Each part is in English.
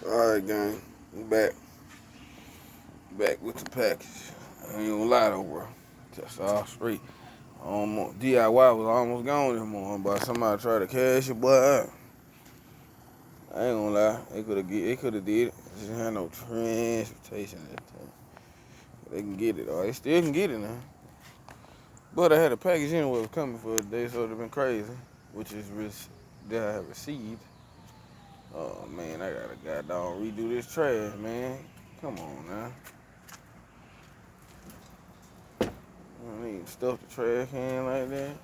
Alright, gang. We back. Back with the package. I ain't gonna lie though, bro. Just all straight. DIY was almost gone this morning, but somebody tried to cash it, but I ain't gonna lie. They could have did it. Just had no transportation at the time. They can get it, or they still can get it now. But I had a package anyway was coming for a day, so it'd been crazy. Which is that I have received. Oh man, I gotta goddamn redo this trash, man. Come on now. I need to stuff the trash can like that.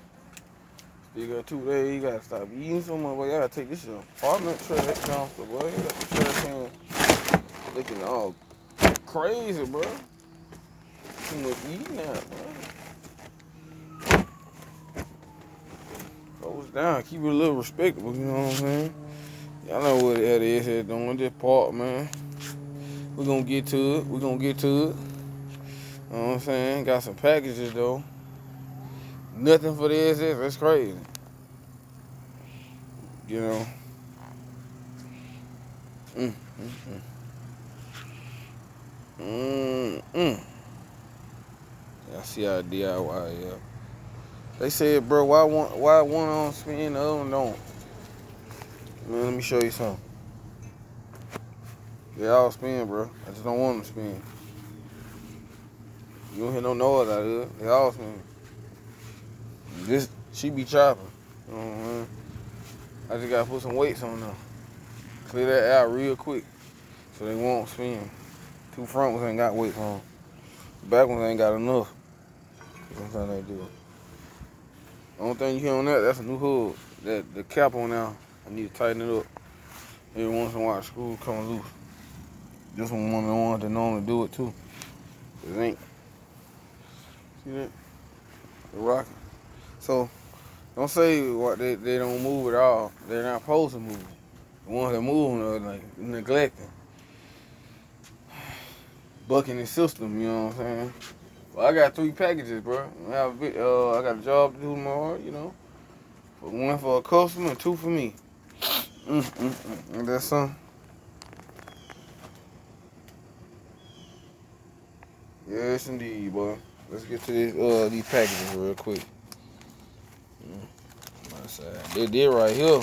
Still got 2 days. You gotta stop eating so much. Boy, you gotta take this shit apartment trash dumpster, boy. You got the trash can looking all crazy, bro. Too much eating now, bro. Goes down. Keep it a little respectable, you know what I'm saying? Y'all know what that is here doing. This part, man. We gonna get to it. We gonna get to it. You know what I'm saying? Got some packages, though. Nothing for the SS. That's crazy. You know? Mm, mm, mm. I see how DIY, yeah. They said, bro, why one on spin, the other one don't? Man, let me show you something. They all spin, bro. I just don't want them to spin. You don't hear no noise out of it. They all spin. She be chopping. You know what I mean? I just gotta put some weights on them. Clear that out real quick so they won't spin. Two front ones ain't got weights on. The back ones ain't got enough. Sometimes they do. Only thing you hear on that's a new hood. The cap on now, I need to tighten it up. Every once in a while, the screw come loose. This one of the ones that normally do it too. It ain't. See that? The rocket. So, don't say what they don't move at all. They're not supposed to move. The ones that move are like neglecting. Bucking the system, you know what I'm saying? Well, I got 3 packages, bro. I got a job to do tomorrow, you know. One for a customer and 2 for me. And that's something. Yes, indeed, boy. Let's get to these packages real quick. My side. They did right here.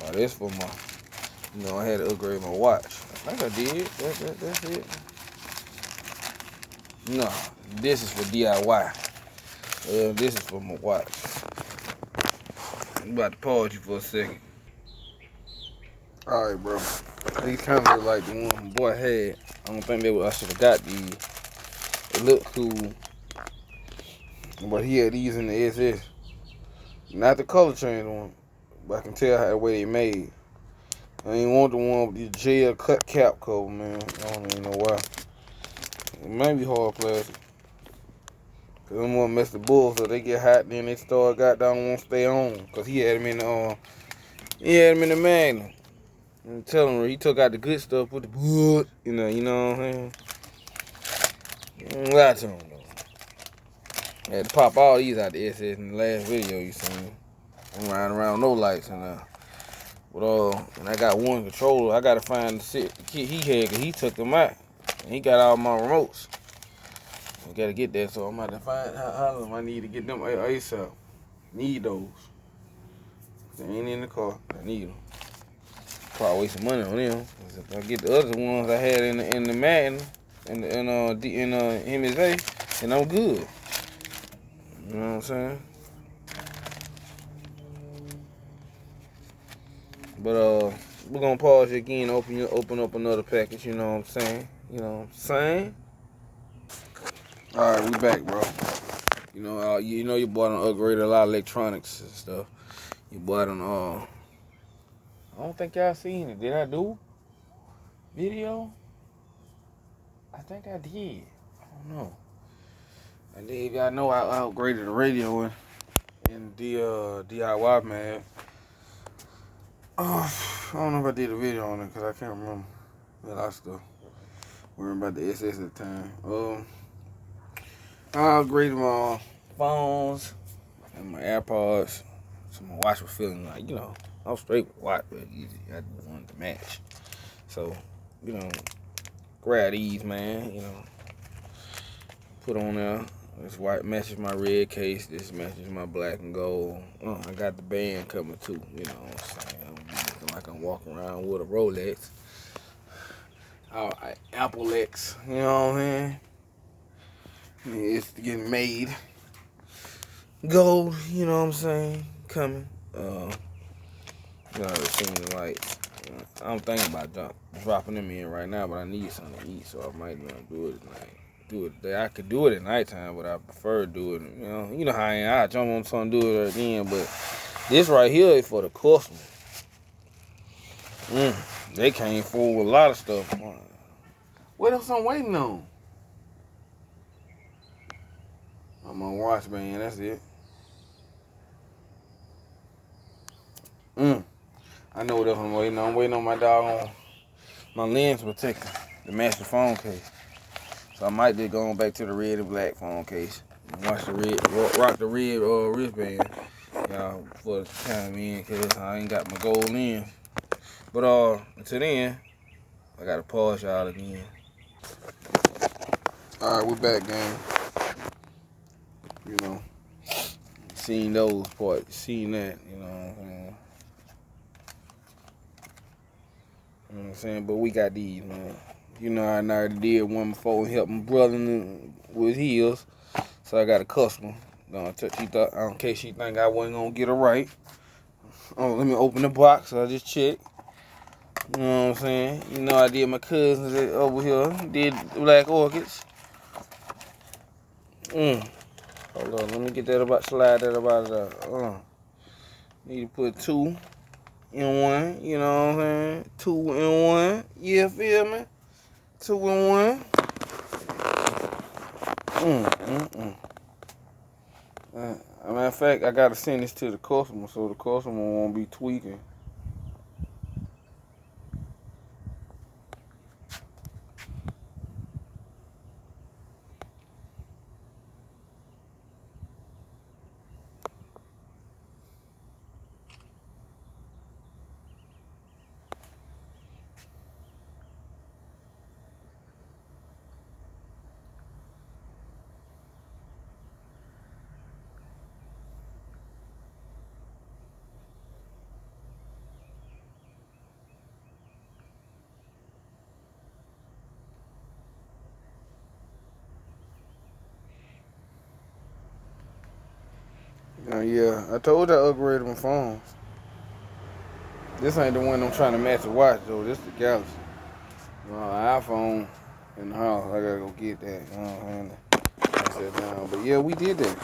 Wow, this for my. I had to upgrade my watch. I think I did. That's it. No, this is for DIY. This is for my watch. I'm about to pause you for a second. All right, bro. These kind of look like the one my boy had. I don't think I should have got these. It looked cool, but he had these in the SS. Not the color change one, but I can tell how the way they made. I ain't want the one with the gel cut cap cover, man. I don't even know why. It might be hard plastic. Cause them want to mess the bulls so they get hot, then they start won't stay on. Cause he had them in the Magnum. I'm telling him, he took out the good stuff, put the wood, you know what I'm saying? Lie to him though. I had to pop all these out the SS in the last video you seen. I'm riding around no lights in there. But and I got one controller. I gotta find the kit he had, cause he took them out. And he got all my remotes. I gotta get that, so I'm about to find how I need to get them ASAP. Need those. They ain't in the car. I need them. Probably wasting money on them. If I get the other ones I had in the Madden in MSA, then I'm good. You know what I'm saying? But we're gonna pause it again, open up another package, you know what I'm saying? You know what I'm saying? Alright, we back, bro. Your boy done upgraded a lot of electronics and stuff. Your boy done I don't think y'all seen it. Did I do video? I think I did. I don't know. I did. Y'all know I upgraded the radio in the DIY, man. I don't know if I did a video on it because I can't remember. But I still worrying about the SS at the time. I upgraded my phones and my AirPods, so my watch was feeling like, I was straight with watch, but easy. I just wanted to match. So, you know, grab these, man. You know, put on there. This white matches my red case. This matches my black and gold. I got the band coming too. You know what I'm saying? I'm looking like I'm walking around with a Rolex. Apple X. You know what I'm saying? It's getting made. Gold. You know what I'm saying? Coming. You know, seen the lights. I'm thinking about dropping them in right now, but I need something to eat, so I might not do it tonight. I could do it at nighttime, but I prefer to do it. You know how I am. I jump on something, do it again, but this right here is for the customer. They came forward with a lot of stuff. What else I'm waiting on? I'm on watch band. That's it. I know what else I'm waiting on. I'm waiting on my dog on my lens protector, the match the phone case. So I might just go on back to the red and black phone case. Watch the red, rock the red wristband, y'all, for the time in, cause I ain't got my gold lens. But until then, I gotta pause y'all again. All right, we're back, gang. You know, seen those parts, seen that. You know what I'm saying? You know what I'm saying? But we got these, man. You know, I already did one before and helped my brother with his. So I got a customer. In case she think I wasn't gonna get her right. Oh, let me open the box. I just checked. You know what I'm saying? You know, I did my cousins over here. Did black orchids. Hold on, let me get that slide that about there. Need to put 2 in 1. You know what I'm saying? 2 in 1. Yeah, feel me? 2 in 1. As a matter of fact, I gotta send this to the customer so the customer won't be tweaking. Yeah, I told you I upgraded my phones. This ain't the one I'm trying to match the watch though. This the Galaxy. iPhone in the house. I gotta go get that. You know what I'm saying? I said down. But yeah, we did that.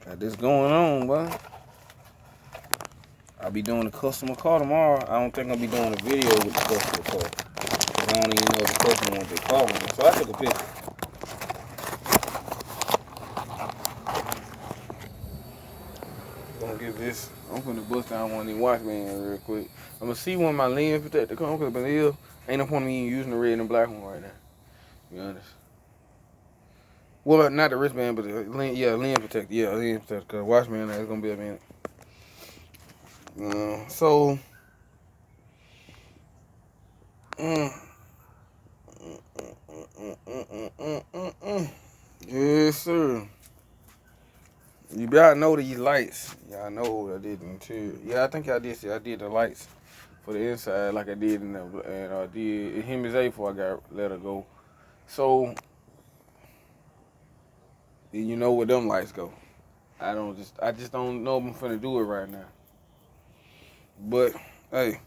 Got this going on, boy. I'll be doing the customer call tomorrow. I don't think I'll be doing a video with the customer call. I don't even know if the customer wants to call me. So I took a picture. Gonna give this. I'm gonna bust down one of these watch bands real quick. I'm gonna see one of my lens protector come because ain't no point in me using the red and black one right now. To be honest. Well, not the wristband, but the lens protector. Yeah, lens protector. Cause watch band is gonna be a minute. So. Yes, sir. You better know these lights. Y'all know what I did in the interior. Yeah, I think I did. I did the lights for the inside like I did and I did him as A before I let her go. So you know where them lights go. I just don't know if I'm finna do it right now. But hey,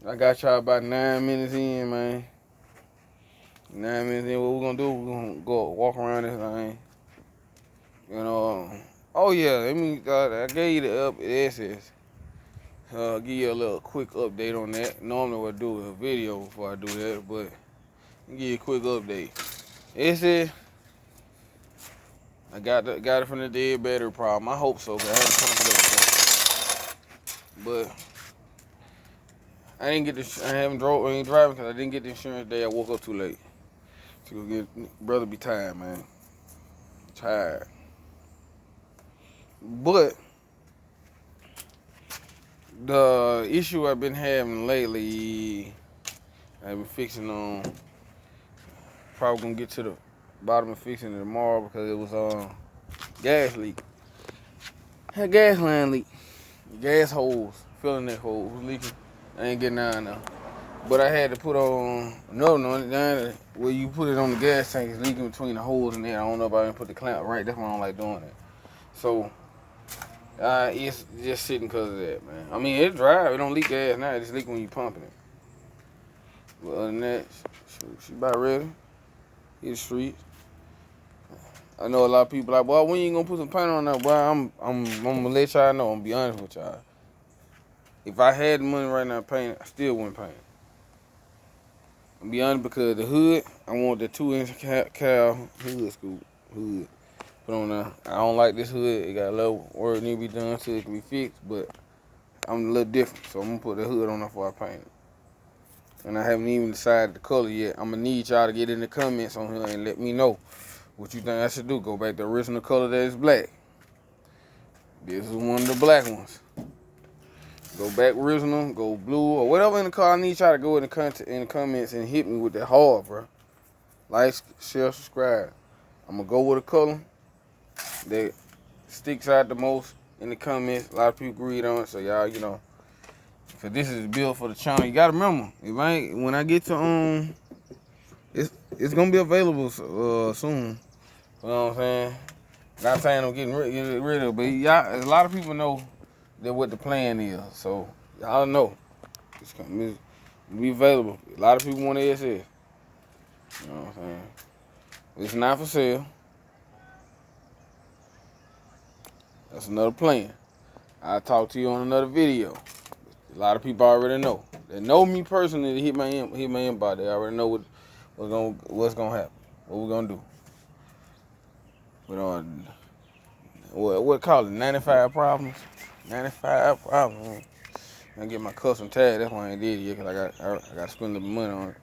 I got y'all about 9 minutes in, man. 9 minutes in, what we gonna do? We gonna go walk around this thing. You know. Oh yeah, I gave you the SS. Give you a little quick update on that. Normally we'll do a video before I do that, but I'll give you a quick update. SS, I got it from the dead battery problem. I hope so, cause I haven't pumped it up. But I ain't driving because I didn't get the insurance day. I woke up too late. Brother be tired, man. Tired. But the issue I've been having lately, I've been fixing on. Probably gonna get to the bottom of fixing it tomorrow because it was gas leak. Had gas line leak, gas holes, filling that hole was leaking. I ain't getting down now. But I had to put on another one down there where you put it on the gas tank. It's leaking between the holes in there. I don't know if I didn't put the clamp right. That's why I don't like doing it. So it's just sitting because of that, man. I mean, it dry. It don't leak gas now. It's leaking when you pumping it. But other than that, she about ready. Hit the streets. I know a lot of people like, boy, when you gonna put some paint on that? Boy, I'm gonna let y'all know. I'm gonna be honest with y'all. If I had the money right now to paint it, I still wouldn't paint it. I'm gonna be honest because the hood, I want the 2-inch cal hood scoop hood put on there. I don't like this hood. It got a little work need to be done so it can be fixed, but I'm a little different, so I'm gonna put the hood on there before I paint it. And I haven't even decided the color yet. I'm gonna need y'all to get in the comments on here and let me know what you think I should do. Go back to the original color that is black. This is one of the black ones. Go back original, go blue, or whatever in the color. I need y'all to go in the comments and hit me with that hard, bro. Like, share, subscribe. I'm gonna go with a color that sticks out the most in the comments. A lot of people agreed on it, so y'all, you know. Cause this is the build for the channel. You gotta remember, when I get to it's gonna be available soon. You know what I'm saying? Not saying I'm getting rid of it, but y'all, a lot of people know that what the plan is. So y'all know it's gonna be available. A lot of people want SS. You know what I'm saying? It's not for sale. That's another plan. I'll talk to you on another video. A lot of people already know. They know me personally. They hit my inbox. They already know what's gonna happen. What we're gonna do. But what call it? 95 problems. 95 problems. I get my custom tag. That's why I ain't did it yet, cause I got to spend a little money on it.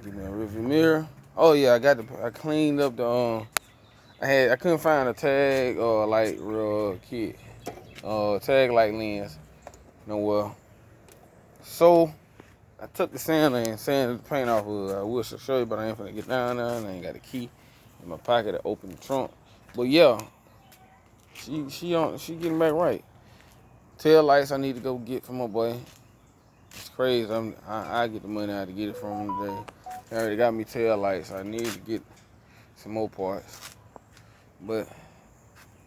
Give me a rearview mirror. Oh yeah, I cleaned up the I couldn't find a tag light kit. Tag light lens nowhere. So I took the sander and sanded the paint off of it. I wish I show you, but I ain't finna get down there and I ain't got a key in my pocket to open the trunk. But yeah, she getting back right. Tail lights I need to go get from my boy. It's crazy. I get the money out to get it from him today. They already got me tail lights. I need to get some more parts. But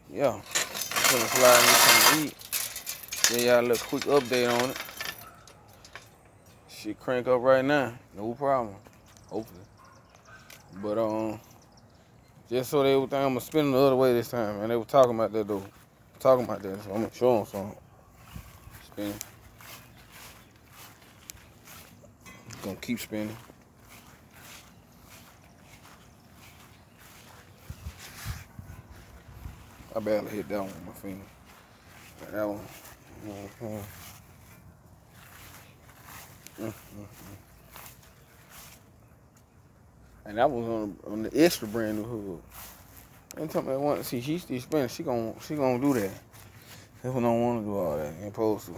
yeah, I'm gonna slide me something to eat. Then y'all a little quick update on it. Shit crank up right now, no problem. Hopefully. But just so they would think I'm gonna spin it the other way this time, man. They were talking about that though. Talking about that, so I'm gonna show them something. Spinning. Gonna keep spinning. I barely hit that one with my finger. That one. And that was on the extra brand new hood. And tell me I want to see she still spinning. She gonna do that. If I don't want to do all that, ain't supposed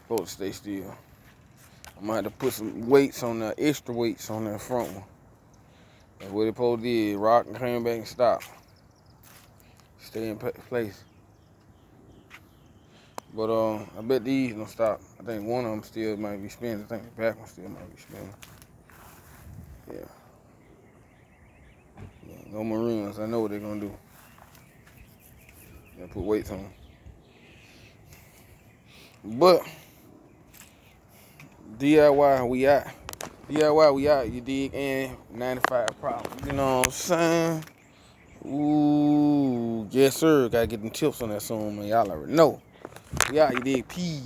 to stay still. I'm gonna have to put some weights on the extra weights on that front one. That's what it supposed to do. Rock and came back and stop. Stay in place. But I bet these don't stop. I think one of them still might be spinning. I think the back one still might be spinning. Yeah. No Marines. I know what they're gonna do. They'll put weights on them. But DIY we out. DIY we out, you dig? And 95 problems. You know what I'm saying? Ooh, yes sir. Gotta get them tips on that soon, man. Y'all already know. We out, you dig? Peace.